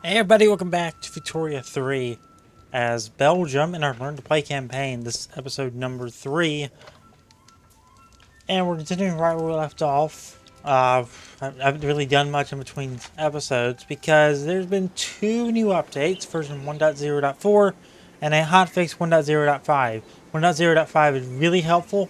Hey everybody, welcome back to Victoria 3 as Belgium in our Learn to Play campaign. This is episode number 3, and we're continuing right where we left off. I haven't really done much in between episodes because there's been two new updates, version 1.0.4 and a hotfix 1.0.5. 1.0.5 is really helpful.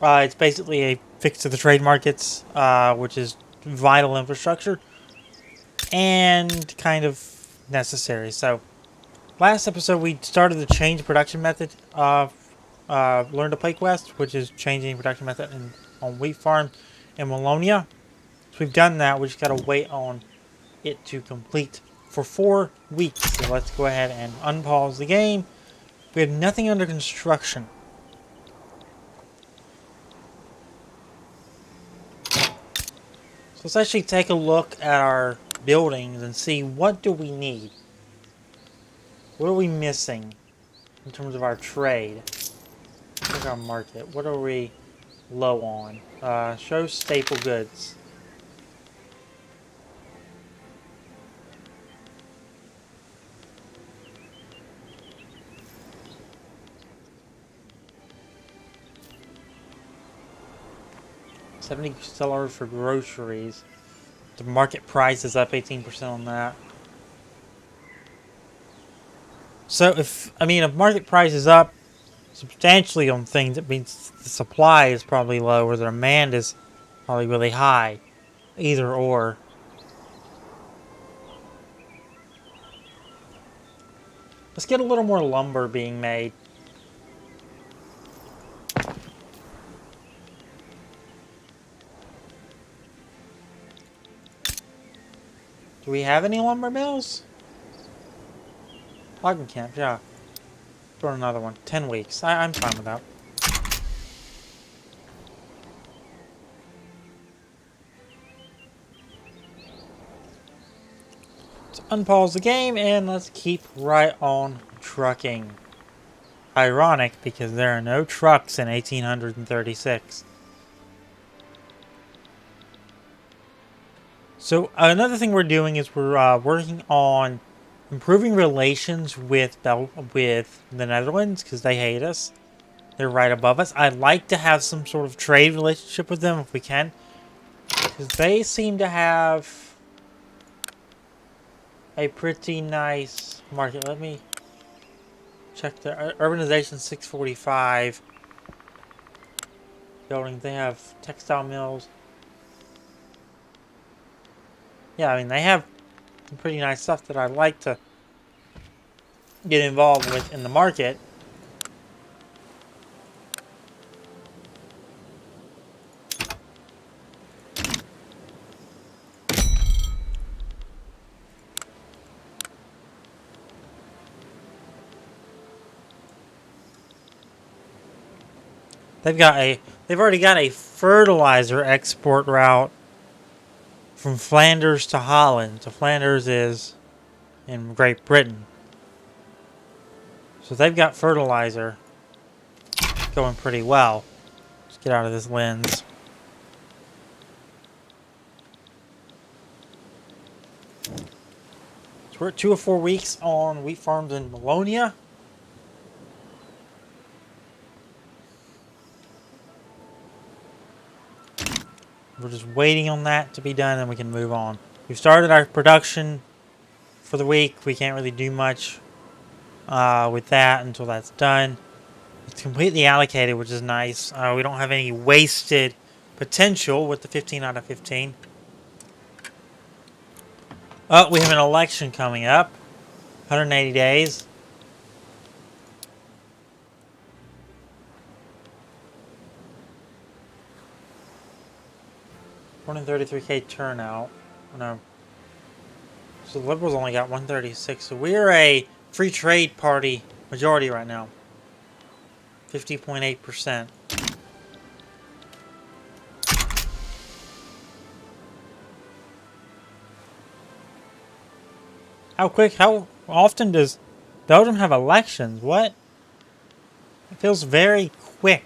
It's basically a fix to the trade markets, which is vital infrastructure and kind of necessary. So, last episode, we started the change production method of Learn to Play quest, which is changing production method on wheat farm in Wallonia. So we've done that. We just got to wait on it to complete for 4 weeks. So let's go ahead and unpause the game. We have nothing under construction. So let's actually take a look at our buildings and see what do we need. What are we missing in terms of our trade? Look at our market. What are we low on? Show staple goods. $70 for groceries. The market price is up 18% on that. So if market price is up substantially on things, it means the supply is probably low or the demand is probably really high. Either or. Let's get a little more lumber being made. Do we have any lumber mills? Logging camp, yeah. For another one. 10 weeks. I'm fine with that. Let's unpause the game and let's keep right on trucking. Ironic because there are no trucks in 1836. So another thing we're doing is we're working on improving relations with the Netherlands because they hate us. They're right above us. I'd like to have some sort of trade relationship with them if we can, because they seem to have a pretty nice market. Let me check their urbanization 645 buildings. They have textile mills. Yeah, I mean, they have some pretty nice stuff that I'd like to get involved with in the market. They've already got a fertilizer export route from Flanders to Holland. So Flanders is in Great Britain. So they've got fertilizer going pretty well. Let's get out of this lens. So we're at 2 or 4 weeks on wheat farms in Wallonia. We're just waiting on that to be done and we can move on. We've started our production for the week. We can't really do much with that until that's done. It's completely allocated, which is nice. We don't have any wasted potential with the 15 out of 15. Oh, we have an election coming up. 180 days. More than 33K turnout. No. So the Liberals only got 136. So we're a free trade party majority right now. 50.8%. How often does Belgium have elections? What? It feels very quick.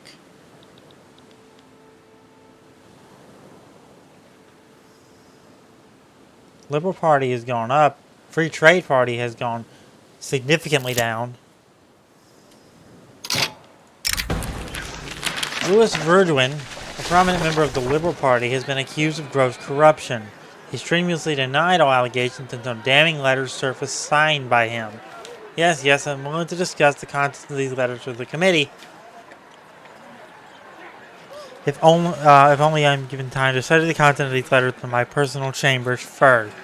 Liberal Party has gone up. Free Trade Party has gone significantly down. Louis Verduin, a prominent member of the Liberal Party, has been accused of gross corruption. He strenuously denied all allegations until damning letters surfaced signed by him. Yes, I'm willing to discuss the contents of these letters with the committee. If only I'm given time to study the content of these letters in my personal chambers first.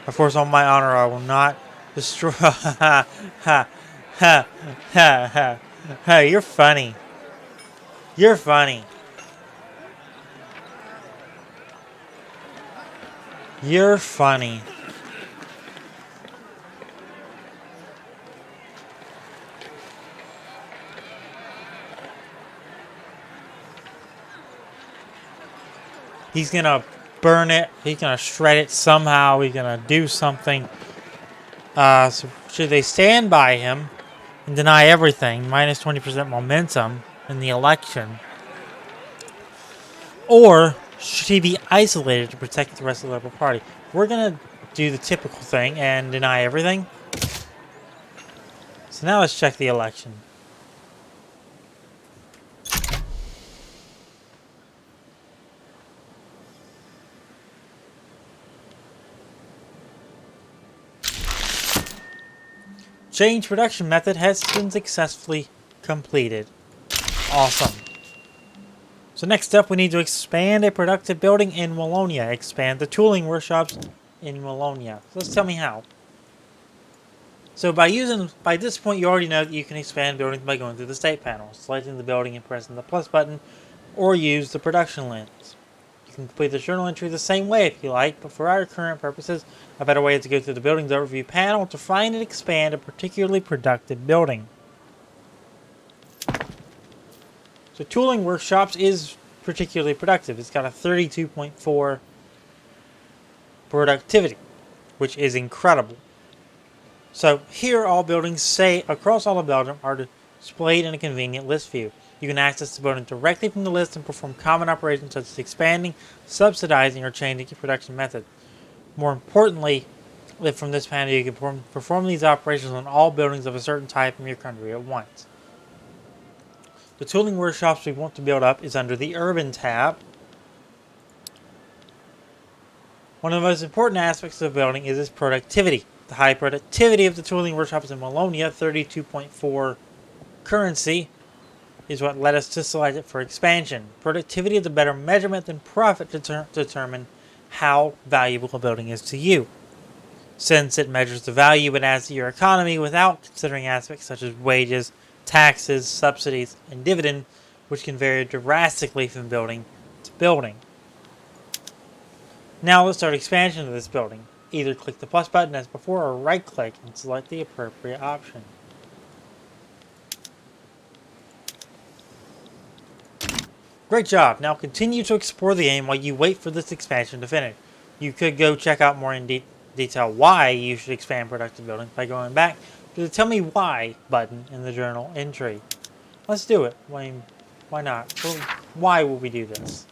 Of course, on my honor, I will not destroy. Ha ha ha ha ha! You're funny. You're funny. You're funny. He's gonna burn it. He's gonna shred it somehow. He's gonna do something. So should they stand by him and deny everything, minus 20% momentum in the election? Or should he be isolated to protect the rest of the Liberal Party? We're gonna do the typical thing and deny everything. So now let's check the election. Change production method has been successfully completed. Awesome. So next up, we need to expand a productive building in Wallonia. Expand the tooling workshops in Wallonia. So let's tell me how. So by this point, you already know that you can expand buildings by going through the state panel, selecting the building and pressing the plus button, or use the production lens. You can complete the journal entry the same way if you like, but for our current purposes, a better way is to go through the building's overview panel to find and expand a particularly productive building. So tooling workshops is particularly productive. It's got a 32.4 productivity, which is incredible. So here all buildings say across all of Belgium are displayed in a convenient list view. You can access the building directly from the list and perform common operations such as expanding, subsidizing, or changing your production method. More importantly, from this panel you can perform these operations on all buildings of a certain type in your country at once. The tooling workshops we want to build up is under the Urban tab. One of the most important aspects of the building is its productivity. The high productivity of the tooling workshops in Wallonia, 32.4 currency, is what led us to select it for expansion. Productivity is a better measurement than profit to determine how valuable a building is to you, since it measures the value it adds to your economy without considering aspects such as wages, taxes, subsidies, and dividend, which can vary drastically from building to building. Now let's start expansion of this building. Either click the plus button as before or right click and select the appropriate option. Great job. Now continue to explore the game while you wait for this expansion to finish. You could go check out more in detail why you should expand productive buildings by going back to the Tell Me Why button in the journal entry. Let's do it. Why not? Well, why will we do this?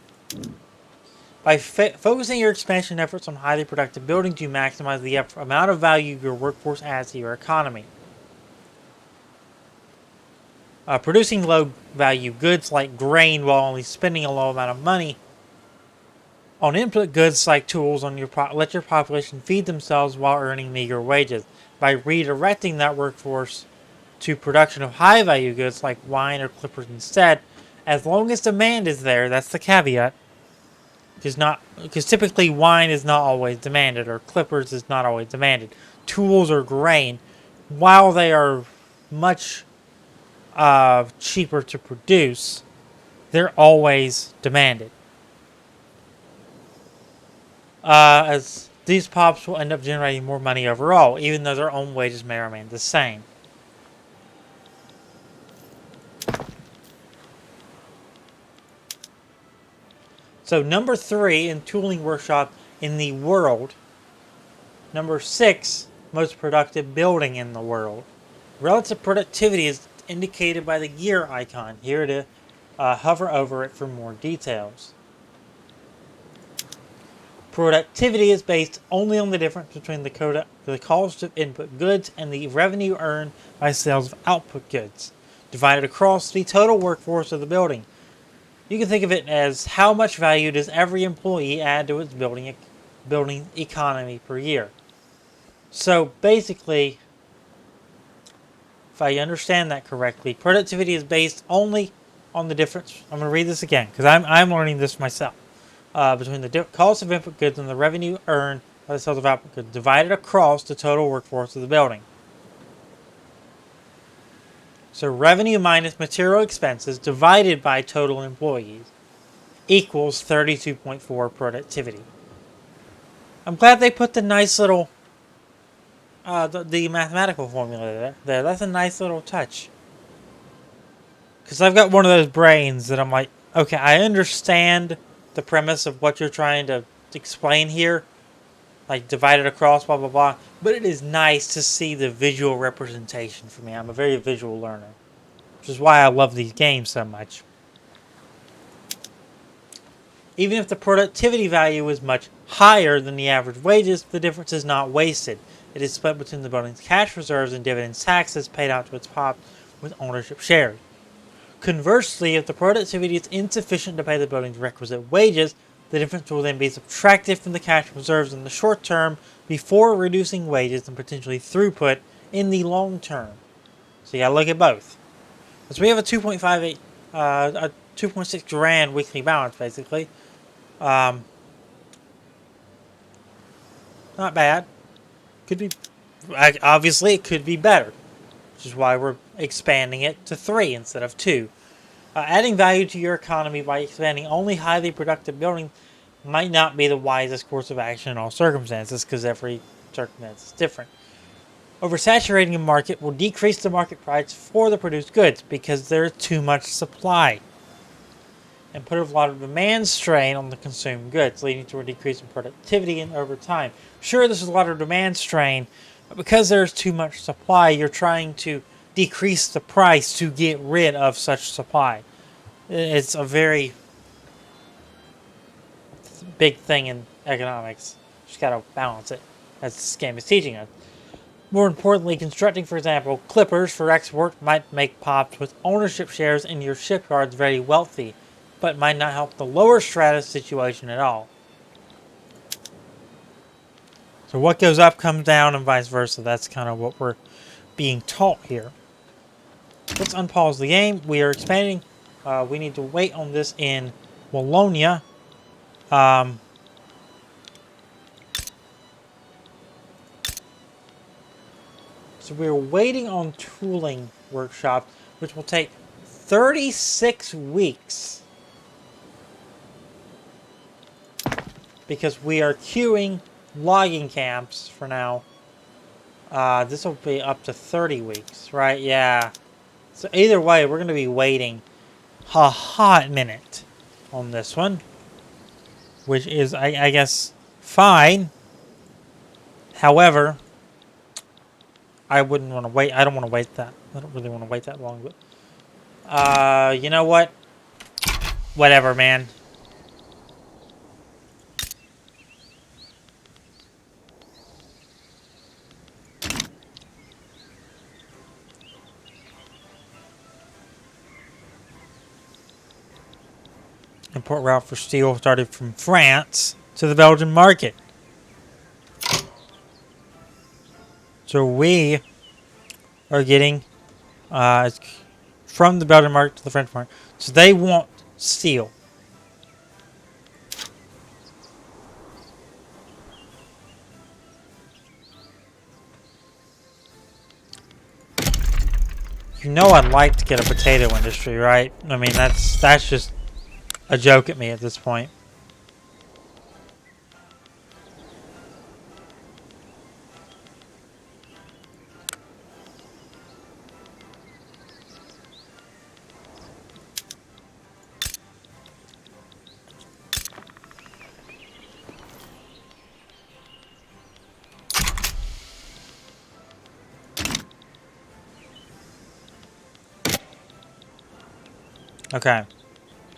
By focusing your expansion efforts on highly productive buildings, you maximize the amount of value your workforce adds to your economy. Producing low-value goods like grain while only spending a low amount of money on input goods like tools let your population feed themselves while earning meager wages. By redirecting that workforce to production of high-value goods like wine or clippers instead, as long as demand is there, that's the caveat, because typically wine is not always demanded or clippers is not always demanded. Tools or grain, while they are much cheaper to produce, they're always demanded. As these pops will end up generating more money overall, even though their own wages may remain the same. So number 3 in tooling workshop in the world. Number 6, most productive building in the world. Relative productivity is indicated by the gear icon. Here it is. Hover over it for more details. Productivity is based only on the difference between the cost of input goods and the revenue earned by sales of output goods, divided across the total workforce of the building. You can think of it as how much value does every employee add to its building economy per year. So basically, if I understand that correctly, productivity is based only on the difference. I'm going to read this again because I'm learning this myself. Between the cost of input goods and the revenue earned by the sales of output goods, divided across the total workforce of the building. So revenue minus material expenses divided by total employees equals 32.4 productivity. I'm glad they put the nice little, the mathematical formula there. That's a nice little touch. Because I've got one of those brains that I'm like, okay, I understand the premise of what you're trying to explain here. Like divided across, blah, blah, blah. But it is nice to see the visual representation for me. I'm a very visual learner. Which is why I love these games so much. Even if the productivity value is much higher than the average wages, the difference is not wasted. It is split between the building's cash reserves and dividends taxes paid out to its POP with ownership shares. Conversely, if the productivity is insufficient to pay the building's requisite wages, the difference will then be subtracted from the cash reserves in the short term before reducing wages and potentially throughput in the long term. So you gotta look at both. So we have a 2.58, a 2.6 grand weekly balance basically. Not bad. Could be, obviously it could be better, which is why we're expanding it to 3 instead of 2. Adding value to your economy by expanding only highly productive buildings might not be the wisest course of action in all circumstances, because every circumstance is different. Oversaturating a market will decrease the market price for the produced goods because there is too much supply, and put a lot of demand strain on the consumed goods, leading to a decrease in productivity and over time. Sure, there's a lot of demand strain, but because there's too much supply, you're trying to decrease the price to get rid of such supply. It's a very big thing in economics. Just gotta balance it, as this game is teaching us. More importantly, constructing, for example, clippers for export might make POPs with ownership shares in your shipyards very wealthy, but might not help the lower strata situation at all. So what goes up comes down and vice versa. That's kind of what we're being taught here. Let's unpause the game. We are expanding. We need to wait on this in Wallonia. So we're waiting on tooling workshop, which will take 36 weeks. Because we are queuing logging camps for now. This will be up to 30 weeks, right? Yeah. So either way, we're going to be waiting a hot minute on this one. Which is, I guess, fine. However, I wouldn't want to wait. I don't want to wait that. I don't really want to wait that long. But, you know what? Whatever, man. Import route for steel started from France to the Belgian market. So we are getting from the Belgian market to the French market. So they want steel. You know I'd like to get a potato industry, right? I mean, that's just a joke at me at this point. Okay.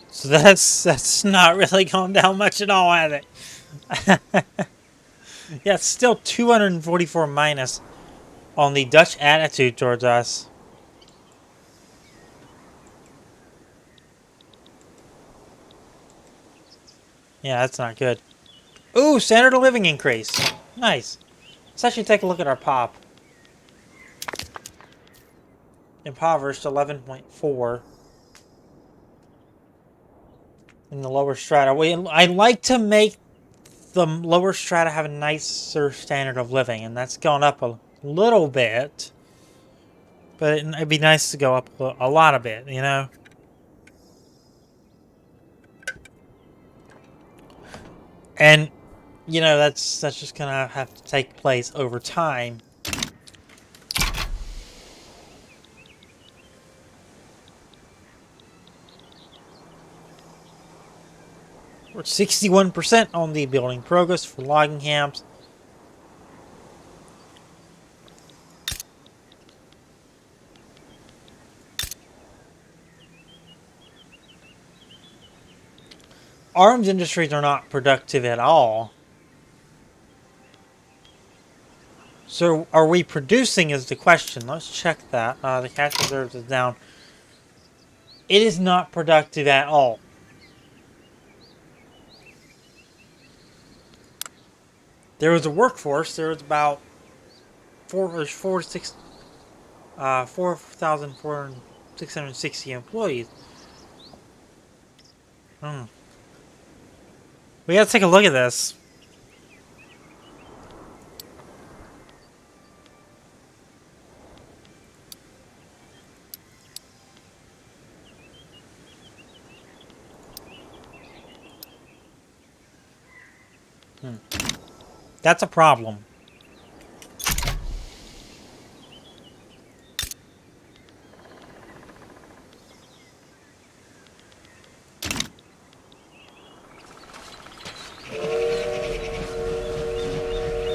So that's not really going down much at all, has it? Yeah, it's still 244 minus on the Dutch attitude towards us. Yeah, that's not good. Ooh, standard of living increase. Nice. Let's actually take a look at our pop. Impoverished 11.4. In the lower strata. I like to make the lower strata have a nicer standard of living, and that's gone up a little bit. But it'd be nice to go up a lot of bit, you know? And, you know, that's just gonna have to take place over time. We're at 61% on the building progress for logging camps. Arms industries are not productive at all. So, are we producing is the question. Let's check that. The cash reserves is down. It is not productive at all. There was a workforce. There was about 4,660 employees. We gotta take a look at this. That's a problem.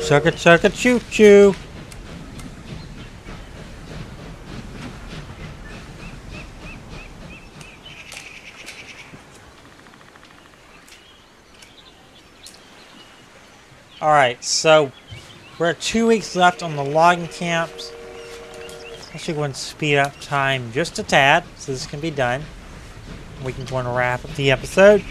Chugga chugga choo choo. Alright, so we're at 2 weeks left on the logging camps. Let's go and speed up time just a tad so this can be done. We can go and wrap up the episode.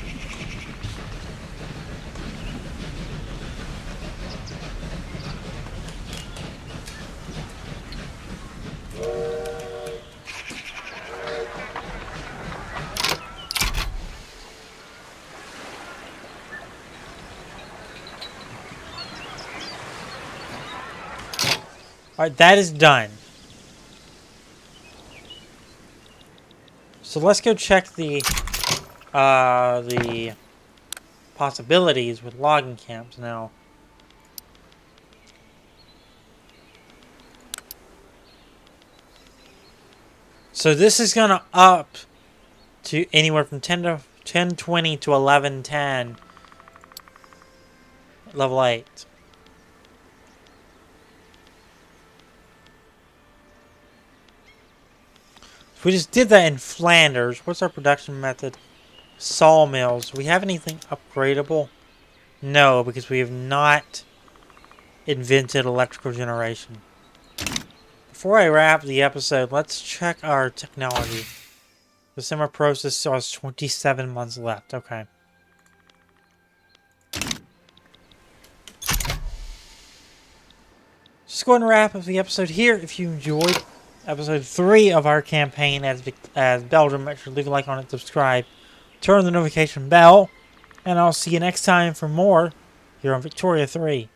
Alright, that is done. So let's go check the possibilities with logging camps now. So this is gonna up to anywhere from 1020 to 1110 level 8. So we just did that in Flanders. What's our production method? Sawmills. Do we have anything upgradable? No, because we have not invented electrical generation. Before I wrap the episode, let's check our technology. The summer process still has 27 months left. Okay. Just go ahead and wrap up the episode here. If you enjoyed episode 3 of our campaign as Belgium, make sure to leave a like on it, subscribe, turn on the notification bell, and I'll see you next time for more here on Victoria 3.